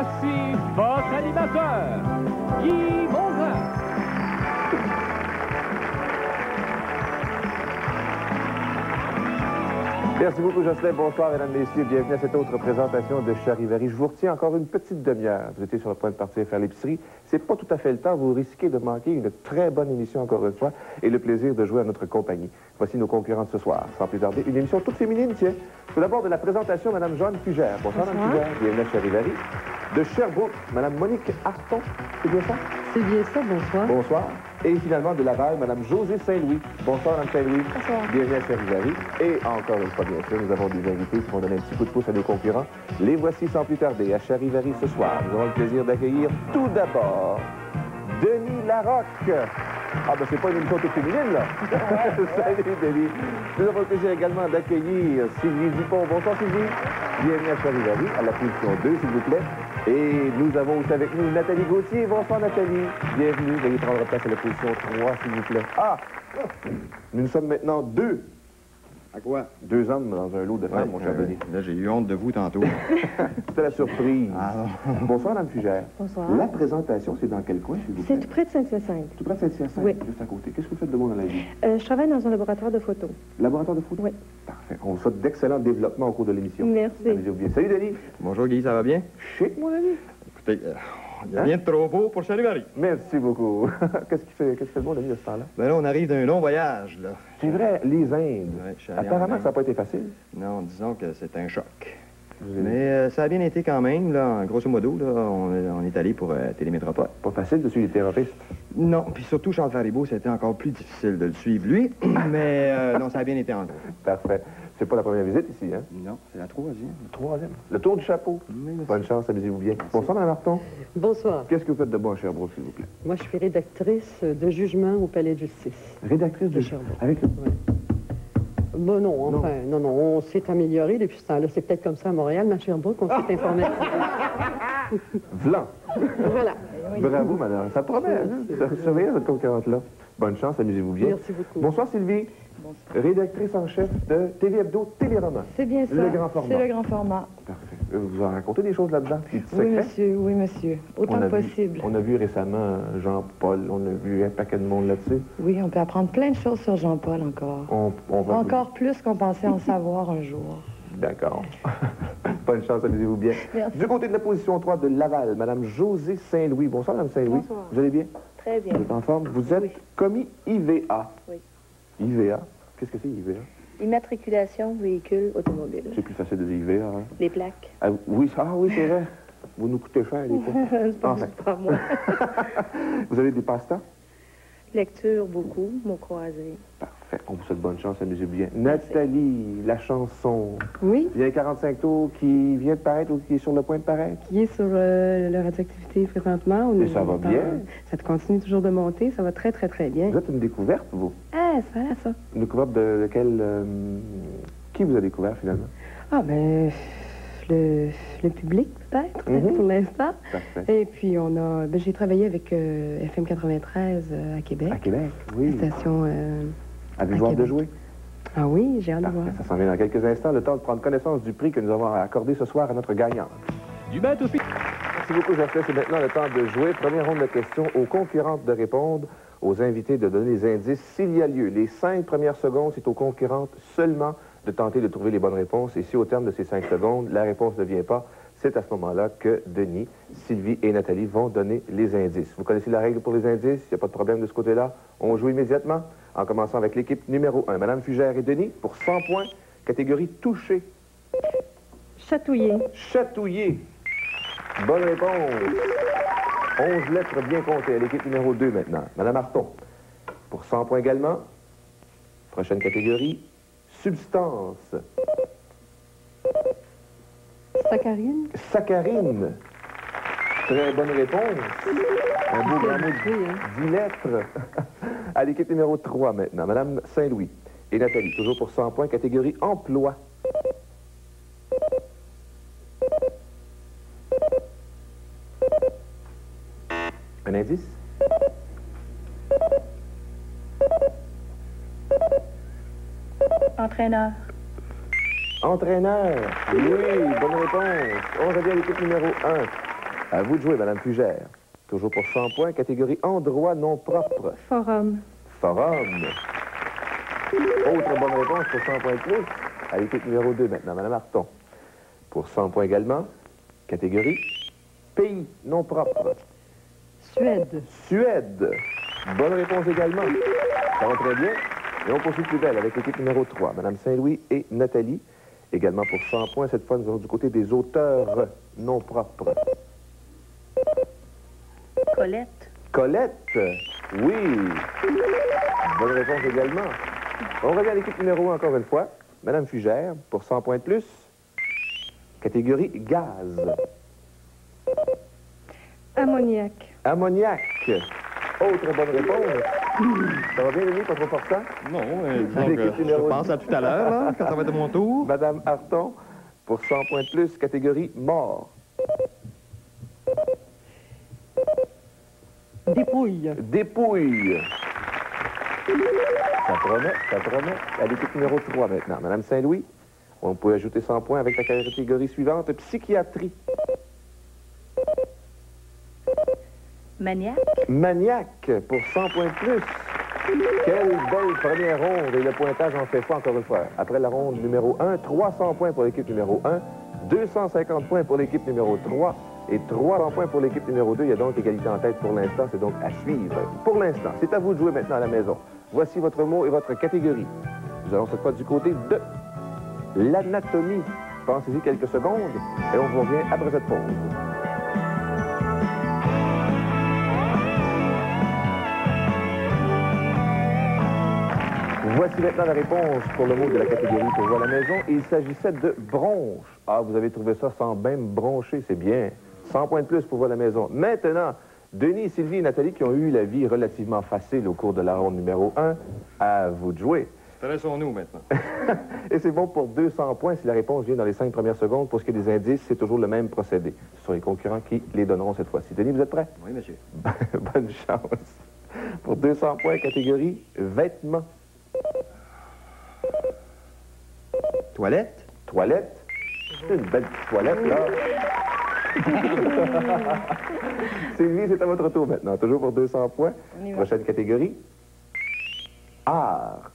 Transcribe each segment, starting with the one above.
Voici votre animateur, Guy Mongrain. Merci beaucoup, Jocelyn. Bonsoir, mesdames, messieurs. Bienvenue à cette autre présentation de Charivari. Je vous retiens encore une petite demi-heure. Vous étiez sur le point de partir faire l'épicerie. C'est pas tout à fait le temps. Vous risquez de manquer une très bonne émission, encore une fois, et le plaisir de jouer à notre compagnie. Voici nos concurrentes ce soir. Sans plus tarder, une émission toute féminine, tiens. Tout d'abord, de la présentation, Mme Joanne Fugère. Bonsoir, Mme Fugère. Bienvenue à Charivari. De Sherbrooke, Mme Monique Harton. C'est bien ça? C'est bien ça, bonsoir. Bonsoir. Et finalement, de Laval, Mme Josée Saint-Louis. Bonsoir, Mme Saint-Louis. Bonsoir. Bienvenue à Charivari. Et encore une fois, bien sûr, nous avons des invités qui vont donner un petit coup de pouce à nos concurrents. Les voici sans plus tarder à Charivari ce soir. Nous avons le plaisir d'accueillir tout d'abord Denis Larocque. Ah, ben, c'est pas une émission toute féminine, là. Salut, Denis. Nous avons le plaisir également d'accueillir Sylvie Dupont. Bonsoir, Sylvie. Bienvenue à Charivari, à la position 2, s'il vous plaît. Et nous avons aussi avec nous Nathalie Gauthier. Bonsoir, Nathalie. Bienvenue. Veuillez prendre place à la position 3, s'il vous plaît. Ah! Nous sommes maintenant deux. À quoi? Deux hommes dans un lot de femmes, mon cher Denis. Là, j'ai eu honte de vous tantôt. C'était la surprise. Ah, Bonsoir, Mme Fugère. Bonsoir. La présentation, c'est dans quel coin, s'il vous plaît? C'est tout près de Saint-Hyacinthe. Tout près de Saint-Hyacinthe, Oui. juste à côté. Qu'est-ce que vous faites de bon dans la vie? Je travaille dans un laboratoire de photos. Laboratoire de foot? Oui. Parfait. On vous souhaite d'excellents développements au cours de l'émission. Merci. Amusez-vous bien. Salut, Denis. Bonjour, Guy, ça va bien? Chic, mon ami. Écoutez, il n'y a rien de trop beau pour Charivari. Merci beaucoup. Qu'est-ce qui fait de bon, Denis, de ce temps-là? Ben là, on arrive d'un long voyage, là. C'est vrai, les Indes. Ouais, je suis allé en Apparemment, Inde. ça n'a pas été facile. Non, disons que c'est un choc. Vous avez- Mais ça a bien été quand même, là. Grosso modo, là, on est allé pour Télémétropole. Pas facile de suivre les terroristes. Non, puis surtout, Charles Faribault, c'était encore plus difficile de le suivre, lui. Mais non, ça a bien été en gros. Parfait. C'est pas la première visite ici, hein? Non, c'est la troisième. Le troisième. Le tour du chapeau. Oui, monsieur. Bonne chance, amusez-vous bien. Bonsoir, Mme Marton. Bonsoir. Qu'est-ce que vous faites de bon à Sherbrooke, s'il vous plaît? Moi, je suis rédactrice de jugement au Palais de justice. Rédactrice De de Sherbrooke. Avec le... Bon, non, enfin, non, on s'est amélioré depuis ce temps-là. C'est peut-être comme ça à Montréal, mais à Sherbrooke, on s'est informé. Vlan. Voilà. Bravo, madame. Ça promet, hein? Surveillez cette concurrente-là. Bonne chance, amusez-vous bien. Merci beaucoup. Bonsoir, Sylvie. Bonsoir. Rédactrice en chef de TV Hebdo Téléroman. C'est bien ça. Le grand format. C'est le grand format. Parfait. Vous en racontez des choses là-dedans? Des petits Oui, secrets? monsieur, oui, monsieur. Autant On a que vu- possible. On a vu récemment Jean-Paul, on a vu un paquet de monde là-dessus. Oui, on peut apprendre plein de choses sur Jean-Paul encore. On va... Encore plus qu'on pensait en savoir un jour. D'accord. Bonne chance, amusez-vous bien. Merci. Du côté de la position 3 de Laval, Madame Josée Saint-Louis. Bonsoir, Madame Saint-Louis. Bonsoir. Vous allez bien? Très bien. Vous êtes en forme? Vous êtes Oui. commis IVA. Oui. IVA? Qu'est-ce que c'est, IVA? Immatriculation véhicule automobile. C'est plus facile de dire IVA, hein? Les plaques. Ah oui, c'est vrai. Vous nous coûtez cher, les fois. C'est pas Enfin. juste par moi. Vous avez des passe-temps? Lecture, beaucoup. Mots croisés. Parfait. On vous souhaite bonne chance, amusez-vous bien. Nathalie, la chanson. Oui, Il y a un 45 tours qui vient de paraître ou qui est sur le point de paraître. qui est sur le radioactivité présentement. Et ça va bien? Ça continue toujours de monter. Ça va très, très, très bien. Vous êtes une découverte, vous? Ah, ça, ça. Une découverte de quel... Qui vous a découvert, finalement? Ah, ben, le public, peut-être, Mhm. pour l'instant. Parfait. Et puis, j'ai travaillé avec FM 93 à Québec. À Québec, oui. Station... Avez-vous à hâte de Québec. jouer? Ah oui, j'ai hâte de voir. Parfait. Ça s'en vient dans quelques instants. Le temps de prendre connaissance du prix que nous avons accordé ce soir à notre gagnante. Du bête au pied. Merci beaucoup, Jocelyn. C'est maintenant le temps de jouer. Première ronde de questions aux concurrentes de répondre, aux invités de donner les indices s'il y a lieu. Les 5 premières secondes, c'est aux concurrentes seulement de tenter de trouver les bonnes réponses. Et si au terme de ces 5 secondes, la réponse ne vient pas, c'est à ce moment-là que Denis, Sylvie et Nathalie vont donner les indices. Vous connaissez la règle pour les indices? Il n'y a pas de problème de ce côté-là. On joue immédiatement, en commençant avec l'équipe numéro 1. Madame Fugère et Denis, pour 100 points, catégorie touché. Chatouiller. Chatouiller. Bonne réponse. 11 lettres bien comptées. À l'équipe numéro 2 maintenant. Madame Marton. Pour 100 points également. Prochaine catégorie. Substance. Saccharine. Saccharine. Très bonne réponse. Un beau grand mot de 10 lettres. À l'équipe numéro 3 maintenant. Madame Saint-Louis et Nathalie. Toujours pour 100 points. Catégorie emploi. Un indice? Entraîneur. Entraîneur. Oui, bonne réponse. On revient à l'équipe numéro 1. À vous de jouer, Madame Fugère. Toujours pour 100 points, catégorie endroit non propre. Forum. Forum. Autre bonne réponse pour 100 points de plus. À l'équipe numéro 2 maintenant, Madame Arton. Pour 100 points également, catégorie pays non propre. Suède. Suède. Bonne réponse également. Ça va très bien. Et on poursuit plus belle avec l'équipe numéro 3, Madame Saint-Louis et Nathalie. Également pour 100 points, cette fois, nous allons du côté des auteurs non propres. Colette. Colette. Oui. Bonne réponse également. On revient à l'équipe numéro 1 encore une fois. Madame Fugère, pour 100 points de plus. Catégorie gaz. Ammoniac. Ammoniac. Autre bonne réponse. Ça va bien, Denis, pas trop forçant? Non, je pense à tout à l'heure, là, quand ça va être mon tour. Madame Arton, pour 100 points de plus, catégorie mort. Dépouille. Dépouille. Ça promet, ça promet. À l'équipe numéro 3 maintenant. Madame Saint-Louis, on peut ajouter 100 points avec la catégorie suivante, psychiatrie. Maniaque. Maniaque, pour 100 points de plus. Quelle belle première ronde. Et le pointage en fait foi encore une fois. Après la ronde numéro 1, 300 points pour l'équipe numéro 1, 250 points pour l'équipe numéro 3 et 300 points pour l'équipe numéro 2. Il y a donc égalité en tête pour l'instant. C'est donc à suivre. Pour l'instant, c'est à vous de jouer maintenant à la maison. Voici votre mot et votre catégorie. Nous allons cette fois du côté de l'anatomie. Pensez-y quelques secondes et on vous revient après cette pause. Voici maintenant la réponse pour le mot de la catégorie pour vous à la maison. Il s'agissait de bronche. Ah, vous avez trouvé ça sans même broncher, c'est bien. 100 points de plus pour vous à la maison. Maintenant, Denis, Sylvie et Nathalie qui ont eu la vie relativement facile au cours de la ronde numéro 1, à vous de jouer. Intéressons-nous maintenant. Et c'est bon pour 200 points si la réponse vient dans les 5 premières secondes. Pour ce qui est des indices, c'est toujours le même procédé. Ce sont les concurrents qui les donneront cette fois-ci. Denis, vous êtes prêts? Oui, monsieur. Bonne chance. Pour 200 points, catégorie vêtements. Toilette. Toilette. C'est une belle petite toilette, là. Sylvie, c'est à votre tour maintenant. Toujours pour 200 points. Prochaine catégorie. Art.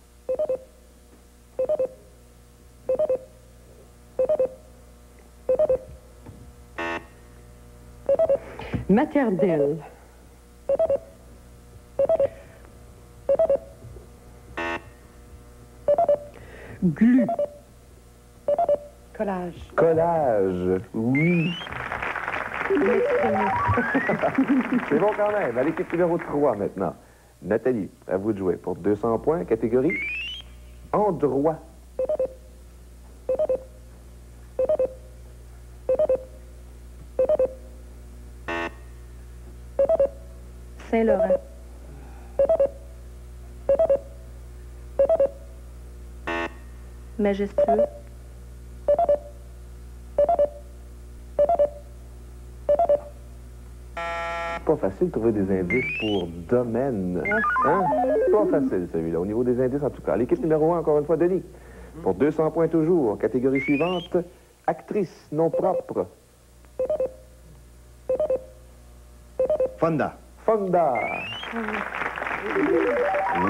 Maternelle. Glu. Collage. Collage. Oui. C'est bon quand même. À l'équipe numéro 3 maintenant. Nathalie, à vous de jouer pour 200 points. Catégorie endroit. Saint-Laurent. Majestueux. Pas facile de trouver des indices pour domaine. Hein? Pas facile celui-là, au niveau des indices en tout cas. L'équipe numéro 1, encore une fois, Denis. Pour 200 points toujours. Catégorie suivante, actrice non propre. Fonda. Fonda.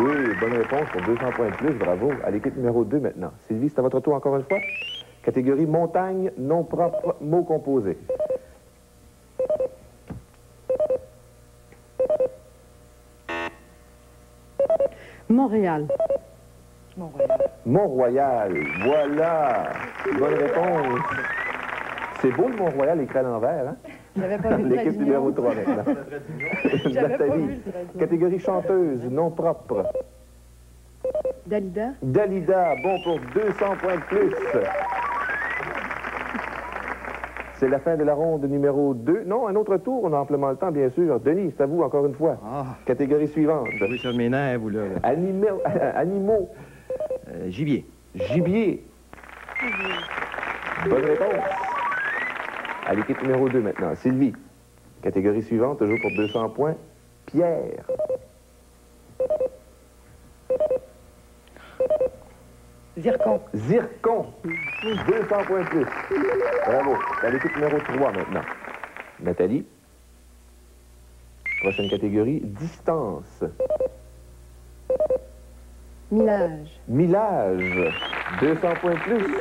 Oui, bonne réponse pour 200 points de plus, bravo. À l'équipe numéro 2 maintenant. Sylvie, c'est à votre tour encore une fois. Catégorie montagne non propre, mot composé. Montréal. Mont-Royal. Mont-Royal, voilà. Bonne réponse. C'est beau le Mont-Royal écrit à l'envers, hein? J'avais pas vu le L'équipe Draguignan. numéro 3 maintenant. J'avais pas vu Nathalie, le Draguignan. catégorie chanteuse non propre. Dalida. Dalida, bon pour 200 points de plus. C'est la fin de la ronde numéro 2. Non, un autre tour, on a amplement le temps, bien sûr. Denis, c'est à vous encore une fois. Ah, Catégorie suivante. oui, sur mes nerfs, vous, là. Animaux. Gibier. Gibier. Bonne réponse. À l'équipe numéro 2 maintenant. Sylvie. Catégorie suivante, toujours pour 200 points. Pierre. Zircon. Zircon. 200 points de plus. Bravo. À l'équipe numéro 3 maintenant. Nathalie. Prochaine catégorie, distance. Millage. Millage, 200 points de plus.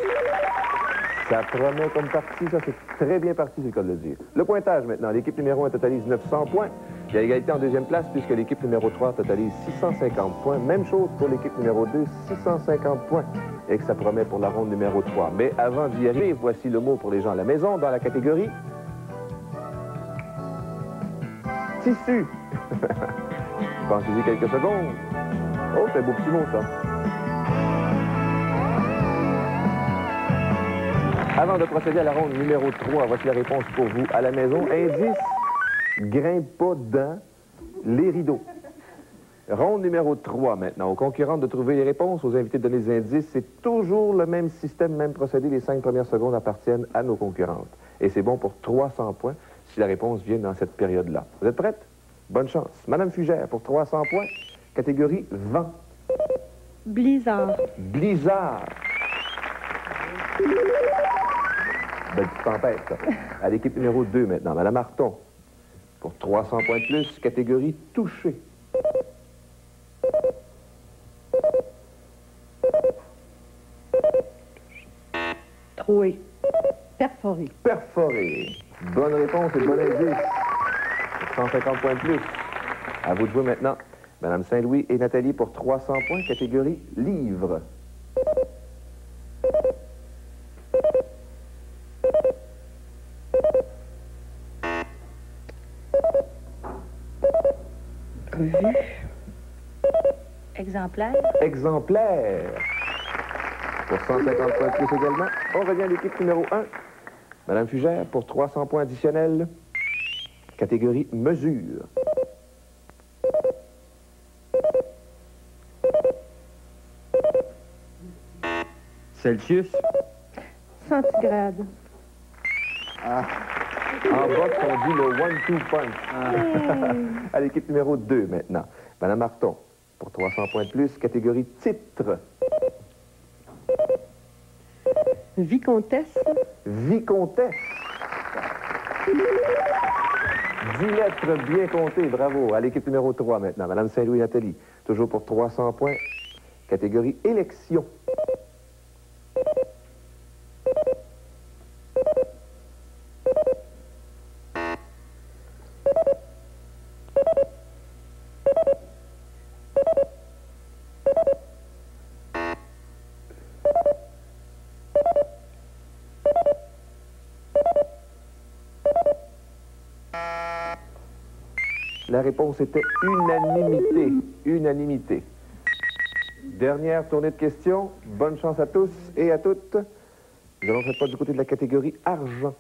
Ça promet comme partie, ça c'est très bien parti, c'est le cas de le dire. Le pointage maintenant, l'équipe numéro 1 totalise 900 points. Il y a égalité en deuxième place puisque l'équipe numéro 3 totalise 650 points. Même chose pour l'équipe numéro 2, 650 points. Et que ça promet pour la ronde numéro 3. Mais avant d'y arriver, voici le mot pour les gens à la maison dans la catégorie tissu. Pensez-y quelques secondes. Oh, c'est un beau petit mot, ça. Avant de procéder à la ronde numéro 3, voici la réponse pour vous à la maison. Indice, grimpe pas dans les rideaux. Ronde numéro 3 maintenant. Aux concurrentes de trouver les réponses, aux invités de donner des indices. C'est toujours le même système, même procédé. Les 5 premières secondes appartiennent à nos concurrentes. Et c'est bon pour 300 points si la réponse vient dans cette période-là. Vous êtes prête? Bonne chance. Madame Fugère pour 300 points. Catégorie vent. Blizzard. Blizzard. Belle petite tempête, ça. À l'équipe numéro 2 maintenant. Madame Marton pour 300 points de plus. Catégorie touché. Troué. Perforé. Perforé. Bonne réponse et bon indice. 150 points de plus. À vous de jouer maintenant. Madame Saint-Louis et Nathalie pour 300 points. Catégorie livre. Revue. Exemplaire. Exemplaire. Pour 150 points de plus également. On revient à l'équipe numéro 1. Madame Fugère pour 300 points additionnels. Catégorie mesure. Celsius. Centigrade. En boxe, on dit le one-two punch. À l'équipe numéro 2 maintenant. Madame Marton pour 300 points de plus. Catégorie titre. Vicomtesse. Vicomtesse. 10 lettres bien comptées, bravo. À l'équipe numéro 3 maintenant. Madame Saint-Louis Nathalie, toujours pour 300 points. Catégorie élection. La réponse était unanimité. Unanimité. Dernière tournée de questions. Bonne chance à tous et à toutes. Nous allons cette fois du côté de la catégorie argent.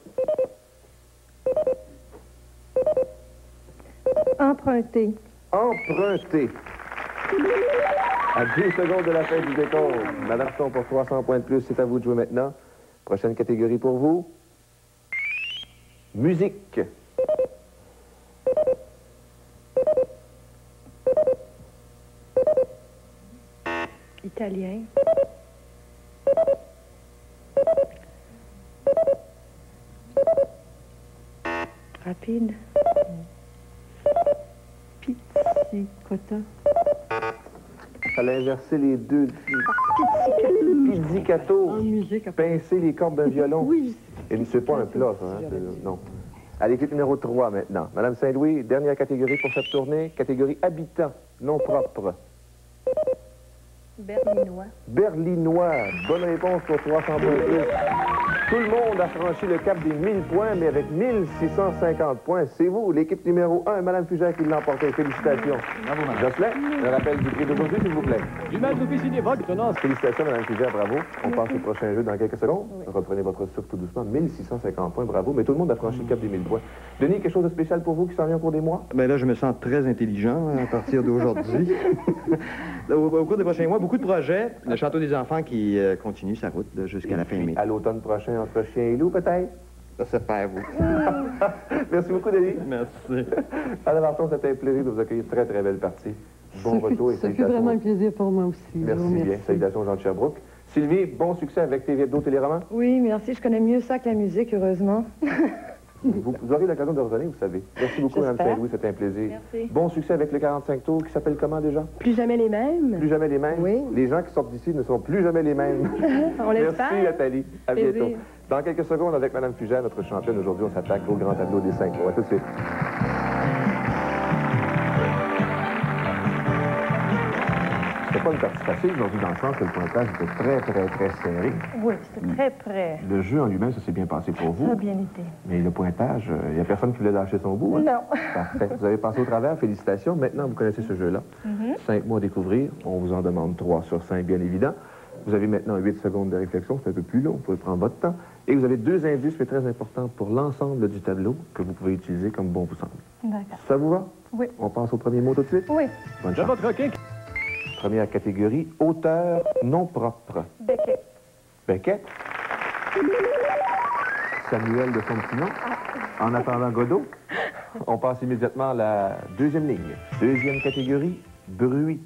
Emprunté. Emprunté. À 10 secondes de la fin du décompte. Madame Marton pour 300 points de plus. C'est à vous de jouer maintenant. Prochaine catégorie pour vous. Musique. Italien. Rapide. Pizzicotta. Fallait inverser les deux. Pizzicato. En musique. Pincer les cordes d'un violon. Oui. Et c'est pas un plat, ça. Hein? Non. À l'équipe numéro 3 maintenant. Madame Saint-Louis, dernière catégorie pour cette tournée. Catégorie habitant, non propre. Berlinois. Berlinois. Bonne réponse pour 300 points de plus. Tout le monde a franchi le cap des 1000 points, mais avec 1650 points. C'est vous, l'équipe numéro 1, Madame Fugère, qui l'a emporté. Félicitations. Bravo, madame. Jocelyn, un rappel du prix d'aujourd'hui, s'il vous plaît. Du match officiel votre tenance. Félicitations, Madame Fugère, bravo. On passe au prochain jeu dans quelques secondes. Reprenez votre souffle tout doucement. 1650 points, bravo. Mais tout le monde a franchi le cap des 1000 points. Denis, quelque chose de spécial pour vous qui s'en vient au cours des mois? Ben là, je me sens très intelligent à partir d'aujourd'hui. Au cours des prochains mois, beaucoup de projets. Le Château des Enfants qui continue sa route là, jusqu'à la fin mai. À l'automne prochain, entre chien et loup, peut-être? Ça se fait, vous. Merci beaucoup, Denis. Merci. Madame Marton, c'était un plaisir de vous accueillir. Très, très belle partie. Bon retour et Ça fait salutations. vraiment un plaisir pour moi aussi. Merci Merci. bien. Salutations, Jean de Sherbrooke. Sylvie, bon succès avec TV Hebdo Téléromans. Oui, merci. Je connais mieux ça que la musique, heureusement. Vous aurez l'occasion de revenir, vous savez. Merci beaucoup, Mme J'espère. Saint-Louis, c'était un plaisir. Merci. Bon succès avec le 45 tours, qui s'appelle comment déjà? Plus jamais les mêmes. Plus jamais les mêmes. Oui. Les gens qui sortent d'ici ne sont plus jamais les mêmes. On l'espère. Merci, Nathalie. À Plaisir. bientôt. Dans quelques secondes, avec Mme Fugère, notre championne, aujourd'hui, on s'attaque au grand tableau des 5 mots. À tout de suite. C'était pas une partie facile aujourd'hui, dans le sens que le pointage était très serré. Oui, c'était très près. Le jeu en lui-même, ça s'est bien passé pour Ça a vous. bien été. Mais le pointage, il n'y a personne qui voulait lâcher son bout. Hein? Non. Parfait. Vous avez passé au travers. Félicitations. Maintenant, vous connaissez ce jeu-là. 5 mots à découvrir. On vous en demande 3 sur 5, bien évident. Vous avez maintenant 8 secondes de réflexion. C'est un peu plus long. Vous pouvez prendre votre temps. Et vous avez 2 indices, mais très importants pour l'ensemble du tableau que vous pouvez utiliser comme bon vous semble. D'accord. Ça vous va? Oui. On passe au premier mot tout de suite? Oui. Bonne De chance. votre requin. Première catégorie, auteur non propre. Beckett. Beckett. Samuel de son petit nom. En attendant Godot. On passe immédiatement à la deuxième ligne. Deuxième catégorie, bruit.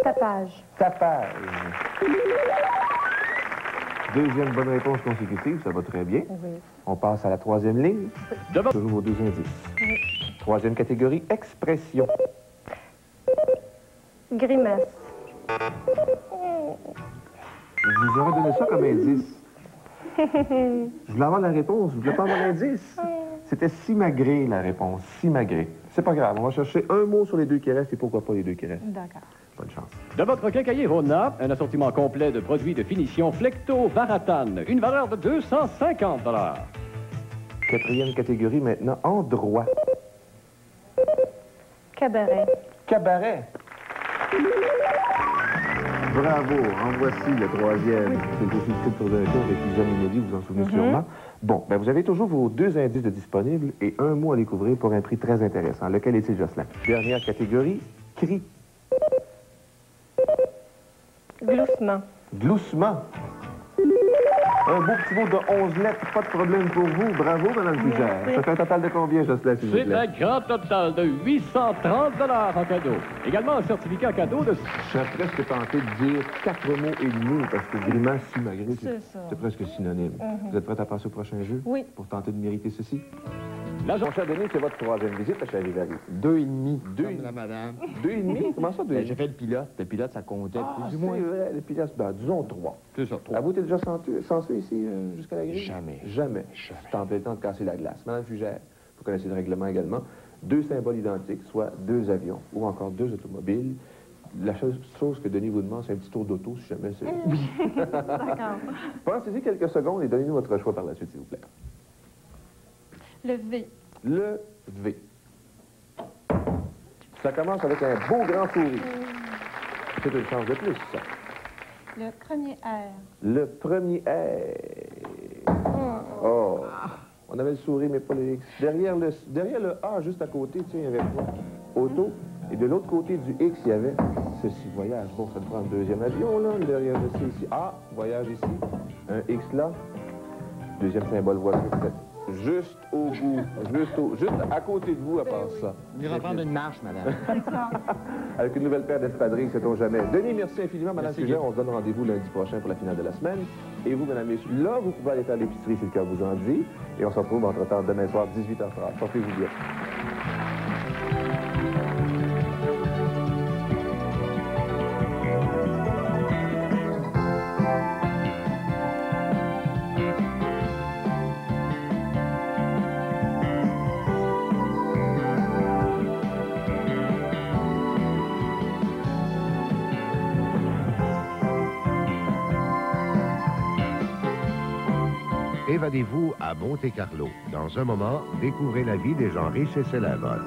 Tapage. Tapage. Deuxième bonne réponse consécutive, ça va très bien. Oui. On passe à la troisième ligne. De votre... Toujours vos 2 indices. Troisième catégorie, expression. Grimace. Je vous aurais donné ça comme indice. Je voulais avoir la réponse, je voulais pas avoir l'indice. C'était simagré, la réponse. Simagré. C'est pas grave, on va chercher un mot sur les 2 qui restent et pourquoi pas les 2 qui restent. D'accord. Bonne chance. De votre quincailler Rona, un assortiment complet de produits de finition Flecto Varatane, une valeur de 250 $. Quatrième catégorie maintenant, endroit. Cabaret. Cabaret. Bravo, en voici le troisième. C'est aussi le titre d'un tour avec Lisanne Inédit, vous en souvenez sûrement. Bon, ben vous avez toujours vos 2 indices de disponibles et un mot à découvrir pour un prix très intéressant. Lequel est-il, Jocelyn? Dernière catégorie, cri. Gloussement. Gloussement. Un beau petit mot de 11 lettres, pas de problème pour vous. Bravo, Mme Fugère. Merci. Ça fait un total de combien, Jocelyn, s'il vous C'est plaît? un grand total de 830 $ en cadeau. Également un certificat cadeau de... Je serais presque tenté de dire 4 mots et demi, parce que grimace, simagré, C'est ça. c'est presque synonyme. Vous êtes prête à passer au prochain jeu? Oui. Pour tenter de mériter ceci? L'agent... Mon cher Denis, c'est votre troisième visite à Charivari. 2,5. 2 Comme la madame. 2,5? Comment ça, 2,5? Ben, j'ai fait le pilote. Le pilote, ça comptait Ah, plus c'est ou moins. vrai, les pilotes, ben, disons 3. C'est ça, À vous, t'es déjà censé ici, jusqu'à la grille? Jamais. Jamais. C'est en plein temps de casser la glace. Madame Fugère, vous connaissez le règlement également. 2 symboles identiques, soit 2 avions ou encore 2 automobiles. La seule chose que Denis vous demande, c'est un petit tour d'auto, si jamais c'est... D'accord. Pensez-y quelques secondes et donnez-nous votre choix par la suite, s'il vous plaît. Le V. Le V. Ça commence avec un beau grand sourire. C'est une chance de plus, ça. Le premier R. Le premier R. Oh. On avait le sourire, mais pas le X. Derrière le A, juste à côté, tiens, il y avait quoi? Auto. Et de l'autre côté du X, il y avait ceci, voyage. Bon, ça te prend un deuxième avion, là. Derrière le C ici. A, voyage ici. Un X là. Deuxième symbole voiture, peut-être. Juste au bout. Juste à côté de vous, à part ça. On ira prendre une marche, madame. Avec une nouvelle paire d'espadrilles, sait-on jamais. Denis, merci infiniment, Madame Merci, Fugère. Guy. On se donne rendez-vous lundi prochain pour la finale de la semaine. Et vous, Mesdames et Messieurs, là, vous pouvez aller faire l'épicerie si le cœur vous en dit. Et on se retrouve entre-temps demain soir, 18h30. Portez-vous bien. Évadez-vous à Monte-Carlo. Dans un moment, découvrez la vie des gens riches et célèbres.